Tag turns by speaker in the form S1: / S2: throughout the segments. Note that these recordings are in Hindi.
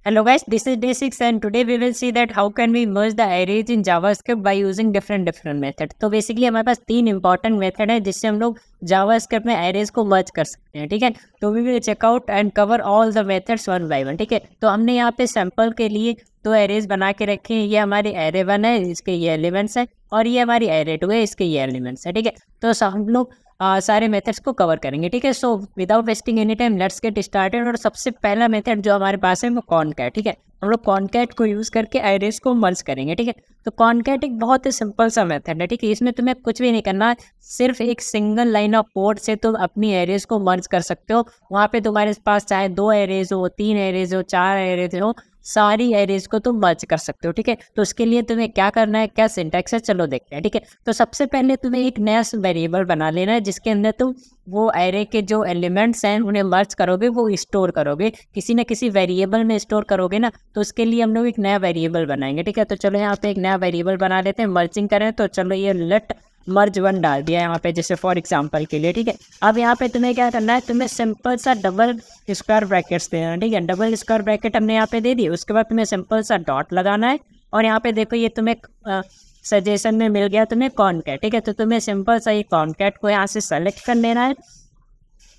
S1: Hello guys, this is Day 6 and today we will see that how can we merge the arrays in JavaScript by using different method। तो बेसिकली हमारे पास तीन इंपॉर्टेंट मेथड है जिससे हम लोग JavaScript में arrays को merge कर सकते हैं, ठीक है। तो we will check out and cover all the methods one by one, ठीक है। तो हमने यहाँ पे सैम्पल के लिए दो एरेज बना के रखे हैं। ये हमारी एरे 1 है, इसके ये एलिमेंट्स है, और ये हमारी एरे 2 है, इसके ये एलिमेंट्स है, ठीक है। तो हम लोग सारे मेथड्स को कवर करेंगे, ठीक है। So without wasting any time let's get started. और सबसे पहला मेथड जो हमारे पास है वो कॉनकैट, ठीक है। हम लोग कॉनकैट को यूज़ करके एरेज को मर्ज करेंगे, ठीक है। तो कॉनकैट एक बहुत ही सिंपल सा मेथड है, ठीक है। इसमें तुम्हें कुछ भी नहीं करना, सिर्फ एक सिंगल लाइन ऑफ कोड से तुम अपनी एरेज को मर्ज कर सकते हो। वहाँ पे तुम्हारे पास चाहे 2 एरेज हो, 3 एरेज हो, 4 एरेज हो, सारी एरेज को तुम मर्ज कर सकते हो, ठीक है। तो उसके लिए तुम्हें क्या करना है, क्या सिंटैक्स है, चलो देखते हैं, ठीक है। तो सबसे पहले तुम्हें एक नया वेरिएबल बना लेना है जिसके अंदर तुम वो एरे के जो एलिमेंट्स हैं उन्हें मर्ज करोगे, वो स्टोर करोगे, किसी न किसी वेरिएबल में स्टोर करोगे ना। तो उसके लिए हम लोग एक नया वेरिएबल बनाएंगे, ठीक है। तो चलो यहाँ पे एक नया वेरिएबल बना लेते हैं, मर्जिंग करें। तो चलो ये लेट मर्ज 1 डाल दिया यहाँ पे, जैसे फॉर एग्जांपल के लिए, ठीक है। अब यहाँ पे तुम्हें क्या करना है, तुम्हें सिंपल सा डबल स्क्वायर ब्रैकेट्स देना है, ठीक है। डबल स्क्वायर ब्रैकेट हमने यहाँ पे दे दी। उसके बाद तुम्हें सिंपल सा डॉट लगाना है, और यहाँ पे देखो ये तुम्हें सजेशन में मिल गया तुम्हें कॉनकैट, ठीक है। तो तुम्हें सिंपल सा ये कॉनकैट को यहाँ से सेलेक्ट कर लेना है।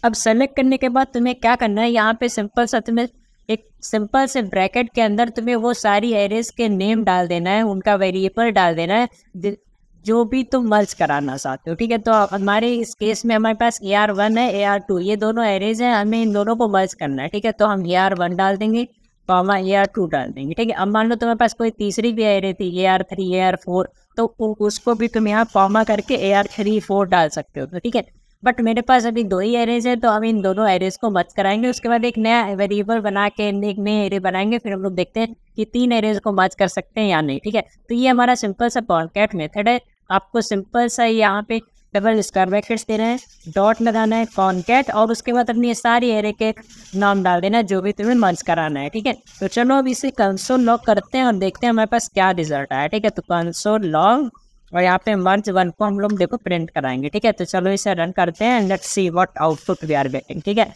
S1: अब सेलेक्ट करने के बाद तुम्हें क्या करना है, यहाँ पे सिंपल सा तुम्हें एक सिंपल से ब्रैकेट के अंदर तुम्हें वो सारी एरेज के नेम डाल देना है, उनका वेरिएबल डाल देना है जो भी तुम मर्ज कराना चाहते हो, ठीक है। तो हमारे इस केस में हमारे पास AR1 है, AR2, ये दोनों एरेज हैं, हमें इन दोनों को मर्ज करना है, ठीक है। तो हम AR1 डाल देंगे, कॉमा AR2 डाल देंगे, ठीक है। अब मान लो तुम्हारे पास कोई तीसरी भी एरे थी, AR3, AR4, तो उसको भी तुम यहाँ कॉमा करके AR3, 4 डाल सकते हो, तो ठीक है। बट मेरे पास अभी 2 ही एरेज है, तो हम इन दोनों एरेज को मर्ज कराएंगे। उसके बाद एक नया वेरिएबल बना के एक नए एरे बनाएंगे, फिर हम लोग देखते हैं कि 3 एरेज को मर्ज कर सकते हैं या नहीं, ठीक है। तो ये हमारा सिंपल सा कॉनकैट मेथड है। आपको सिंपल सा यहाँ पे डबल स्क्वायर ब्रैकेट्स देना है, डॉट लगाना है, कॉनकैट, और उसके बाद अपनी सारी एरे के नाम डाल देना जो भी तुम्हें मर्ज कराना है, ठीक है। तो चलो अब इसे कंसोल लॉग करते हैं और देखते हैं हमारे पास क्या रिजल्ट आया, ठीक है। तो कंसोल लॉग, और यहाँ पे मर्ज 1 को हम लोग देखो प्रिंट कराएंगे, ठीक है। तो चलो इसे रन करते हैं, let's see what output we are getting, ठीक है।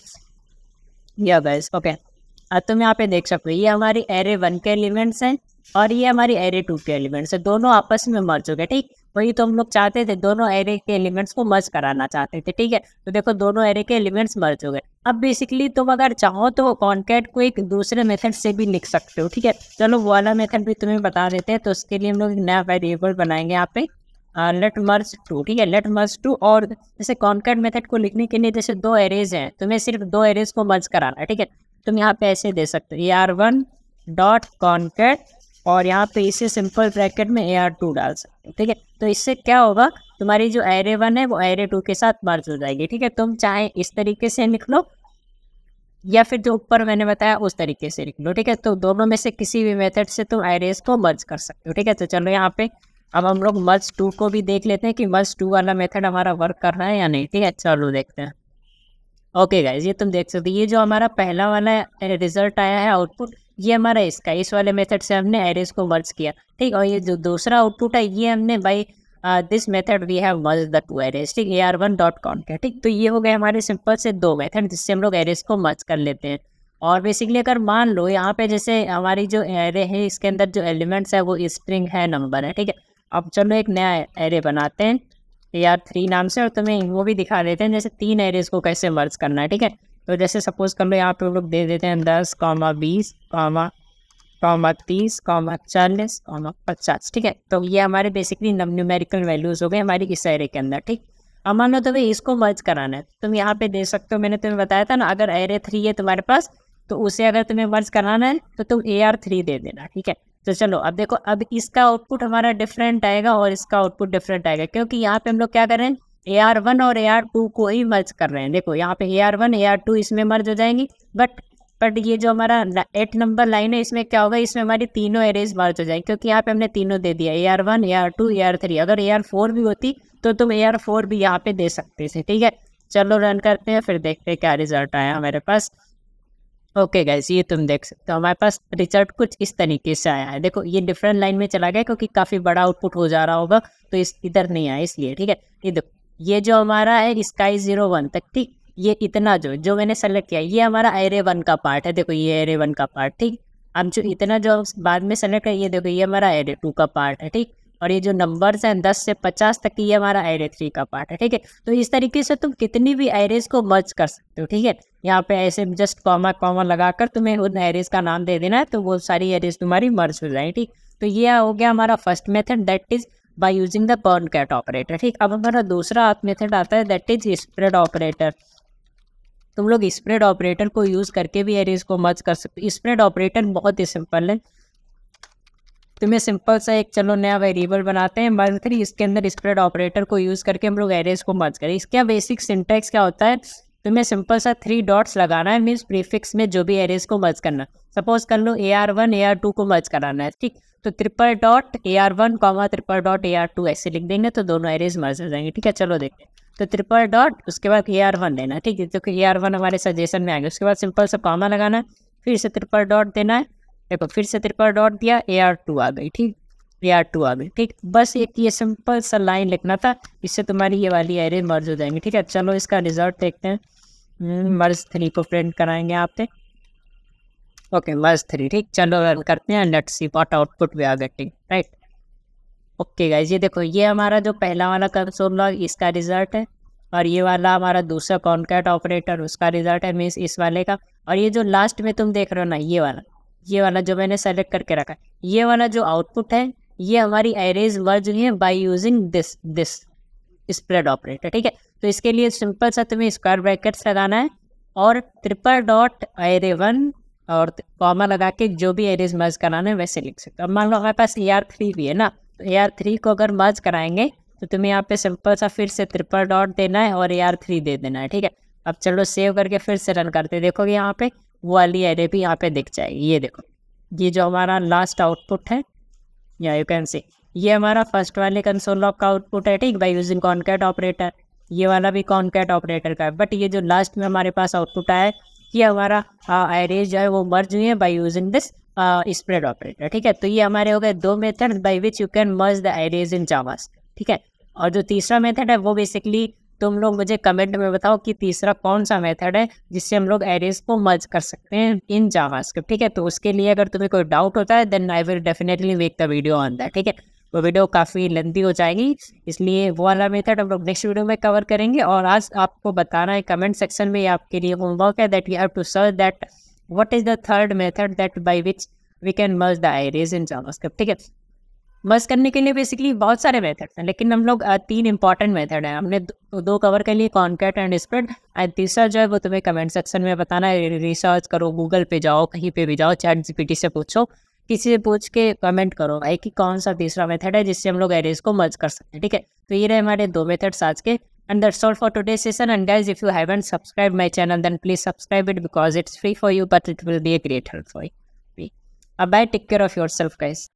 S1: या गाइस, ओके। अब तुम यहाँ पे देख सकते हो ये हमारी एरे 1 के एलिमेंट्स हैं और ये हमारी एरे 2 के एलिमेंट्स है, दोनों आपस में मर्ज हो गए, ठीक। वही तो हम लोग चाहते थे, दोनों एरे के एलिमेंट्स को मर्ज कराना चाहते थे, ठीक है। तो देखो दोनों एरे के एलिमेंट्स मर्ज हो गए। अब बेसिकली तुम अगर चाहो तो कॉनकैट को एक दूसरे मेथड से भी लिख सकते हो, ठीक है। चलो वो वाला मेथड भी तुम्हें बता देते हैं। तो उसके लिए हम लोग एक नया वेरिएबल बनाएंगे यहाँ पे, लेट मर्ज 2, ठीक है। लेट मर्ज 2, और जैसे कॉनकैट मेथड को लिखने के लिए जैसे 2 एरेज हैं, तुम्हें सिर्फ 2 एरेज को मर्ज कराना है, ठीक है। तुम यहाँ पे ऐसे दे सकते हो AR1 डॉट कॉनकैट, और यहाँ पे इसे सिंपल ब्रैकेट में AR2 डाल सकते हो, ठीक है। तो इससे क्या होगा, तुम्हारी जो एरे 1 है वो एरे 2 के साथ मर्ज हो जाएगी, ठीक है। तुम चाहे इस तरीके से लिख लो या फिर जो ऊपर मैंने बताया उस तरीके से लिख लो, ठीक है। तो दोनों में से किसी भी मेथड से तुम एरेज को मर्ज कर सकते हो, ठीक है। तो चलो यहाँ पे अब हम लोग मर्ज 2 को भी देख लेते हैं कि मर्ज 2 वाला मेथड हमारा वर्क कर रहा है या नहीं, ठीक है। चलो देखते हैं। ओके गाइज, ये तुम देख सकते हो, ये जो हमारा पहला वाला रिजल्ट आया है आउटपुट, ये हमारा इसका, इस वाले मेथड से हमने एरेज को मर्ज किया, ठीक। और ये जो दूसरा आउटपुट है ये हमने by this method we have merge the 2 arrays, ठीक। AR1 डॉट कॉनकैट, ठीक। तो ये हो गए हमारे सिंपल से 2 मेथड जिससे हम लोग एरेज को मर्ज कर लेते हैं। और बेसिकली अगर मान लो यहाँ पे जैसे हमारी जो एरे है इसके अंदर जो एलिमेंट्स है वो स्ट्रिंग है, नंबर है, ठीक है। अब चलो एक नया एरे बनाते हैं AR3 नाम से, और तुम्हें वो भी दिखा देते हैं जैसे 3 एरेज को कैसे मर्ज करना है, ठीक है। तो जैसे सपोज कर लो यहाँ पे लोग दे देते हैं 10, 20, 30, 40, 50, ठीक है। तो ये हमारे बेसिकली न्यूमेरिकल वैल्यूज हो गए हमारी इस एरे के अंदर, ठीक। अब मान लो तुम्हें इसको मर्ज कराना है, तुम यहाँ पे दे सकते हो, मैंने तुम्हें बताया था ना, अगर एरे 3 है तुम्हारे पास तो उसे अगर तुम्हें मर्ज कराना है तो तुम AR3 दे देना, ठीक है। तो चलो अब देखो, अब इसका आउटपुट हमारा डिफरेंट आएगा और इसका आउटपुट डिफरेंट आएगा, क्योंकि यहाँ पे हम लोग क्या कर रहे हैं, AR1 और AR2 को ही मर्ज कर रहे हैं। देखो यहाँ पे AR1 AR2 इसमें मर्ज हो जाएंगी, बट ये जो हमारा 8 नंबर लाइन है इसमें क्या होगा, इसमें हमारी तीनों एरेज मर्ज हो जाएंगे, क्योंकि यहाँ पे हमने तीनों दे दिया, AR1 AR2 AR3। अगर AR4 भी होती तो तुम AR4 भी यहाँ पे दे सकते थे, ठीक है। चलो रन करते हैं, फिर देखते हैं क्या रिजल्ट आया हमारे पास। ओके गाइस, ये तुम देख सकते हो हमारे पास रिजल्ट कुछ इस तरीके से आया है। देखो ये डिफरेंट लाइन में चला गया क्योंकि काफ़ी बड़ा आउटपुट हो जा रहा होगा, तो इस इधर नहीं आया इसलिए, ठीक है। ये देखो, ये जो हमारा है स्काई 01 तक, ठीक। ये इतना जो मैंने सेलेक्ट किया ये हमारा एरे 1 का पार्ट है, देखो ये एरे 1 का पार्ट, ठीक। अब जो इतना जो बाद में सेलेक्ट है, ये देखो ये हमारा एरे 2 का पार्ट है, ठीक। और ये जो नंबर्स हैं 10 से 50 तक की, ये हमारा एरे 3 का पार्ट है, ठीक है। तो इस तरीके से तुम कितनी भी एरेज को मर्ज कर सकते हो, ठीक है। यहाँ पे ऐसे जस्ट कॉमा कॉमा लगाकर तुम्हें उन एरेज का नाम दे देना है, तो वो सारी एरेज तुम्हारी मर्ज हो जाएगी, ठीक। तो ये हो गया हमारा first method, that is by using the concat operator, ठीक। अब हमारा दूसरा मेथड आता है, दैट इज स्प्रेड ऑपरेटर। तुम लोग स्प्रेड ऑपरेटर को यूज़ करके भी एरेज को मर्ज कर सकते हो। स्प्रेड ऑपरेटर बहुत ही सिंपल है। तुम्हें सिंपल सा एक चलो नया वेरिएबल बनाते हैं मंथली, इसके अंदर स्प्रेड ऑपरेटर को यूज़ करके हम लोग एरेज को मर्ज करें। इसका बेसिक सिंटैक्स क्या होता है, तुम्हें सिंपल सा 3 डॉट्स लगाना है, मीन्स प्रीफिक्स में जो भी एरेज को मर्ज करना। सपोज कर लो AR1 AR2 को मर्ज कराना है, ठीक। तो triple dot AR1 comma triple dot AR2 ऐसे लिख देंगे तो दोनों एरेज मर्ज हो जाएंगे, ठीक है। चलो देखते हैं। तो ट्रिपल डॉट उसके बाद AR1 देना है, ठीक है, तो AR1 हमारे सजेशन में आएगा। उसके बाद सिंपल सा कॉमा लगाना है, फिर से ट्रिपल डॉट देना है, देखो फिर से ट्रिपल डॉट दिया, AR2 आ गई, ठीक। AR2 आ गई, ठीक। बस एक ये सिंपल सा लाइन लिखना था, इससे तुम्हारी ये वाली एरे मर्ज हो जाएंगी, ठीक है। चलो इसका रिजल्ट देखते हैं। मर्ज 3 को प्रिंट कराएंगे यहाँ पे। ओके मर्ज 3, ठीक। चलो रन करते हैं, let's see what output we are getting, right. Okay guys, ये देखो ये हमारा जो पहला वाला कंसोल लॉग इसका रिजल्ट है, और ये वाला हमारा दूसरा कॉनकैट ऑपरेटर उसका रिजल्ट है, मीन्स इस वाले का। और ये जो लास्ट में तुम देख रहे हो ना, ये वाला जो मैंने सेलेक्ट करके रखा है, ये वाला जो आउटपुट है, ये हमारी एरेज मर्ज हुई है by using this spread operator, ठीक है। तो इसके लिए सिंपल सा तुम्हें स्क्वायर ब्रैकेट्स लगाना है और ट्रिपल डॉट AR1 और कॉमा लगा के जो भी एरेज मर्ज कराना है वैसे लिख सकते हो। अब मान लो हमारे पास AR3 भी है ना, तो AR3 को अगर मर्ज कराएंगे तो तुम्हें यहाँ पे सिंपल सा फिर से ट्रिपल डॉट देना है और AR3 दे देना है, ठीक है। अब चलो सेव करके फिर से रन करते, देखोगे यहाँ पे वो वाली एरे भी यहाँ पे दिख जाएगी। ये देखो ये जो हमारा लास्ट आउटपुट है, या यू कैन सी ये हमारा फर्स्ट वाले कंसोल लॉग का आउटपुट है, ठीक, बाय यूजिंग कॉनकैट ऑपरेटर। ये वाला भी कॉनकैट ऑपरेटर का है, बट ये जो लास्ट में हमारे पास आउटपुट आया है, ये हमारा एरेज जो है वो मर्ज हुई है by using this spread operator, ठीक है। तो ये हमारे हो गए 2 method by which you can merge the arrays in JavaScript, ठीक है। और जो तीसरा मेथड है वो बेसिकली तुम लोग मुझे कमेंट में बताओ कि तीसरा कौन सा मेथड है जिससे हम लोग एरेज को मर्ज कर सकते हैं इन जावास्क्रिप्ट, ठीक है। तो उसके लिए अगर तुम्हें कोई डाउट होता है then I will definitely make the video on that, ठीक है। वो वीडियो काफ़ी लेंथी हो जाएगी, इसलिए वो वाला मेथड हम लोग नेक्स्ट वीडियो में कवर करेंगे। और आज आपको बताना है कमेंट सेक्शन में, आपके लिए होमवर्क है that you have to search that what is the third method that by which we can merge the arrays in JavaScript, ठीक है। मर्ज करने के लिए बेसिकली बहुत सारे मेथड हैं, लेकिन हम लोग 3 इंपॉर्टेंट मेथड हैं, हमने 2 कवर कर लिए, कॉनकैट एंड स्प्रेड। एंड तीसरा जो है वो तुम्हें कमेंट सेक्शन में बताना है, रिसर्च करो, गूगल पे जाओ, कहीं पे भी जाओ, ChatGPT से पूछो, किसी से पूछ के कमेंट करो भाई कि कौन सा तीसरा मेथड है जिससे हम लोग एरेज को मर्ज कर सकते हैं, ठीक है। तो ये रहे हमारे 2 मेथड्स आज के। And that's all for today session. And guys if you haven't subscribe my channel then please subscribe it because it's free for you but it will be a great help for you. अब bye, take care of yourself guys.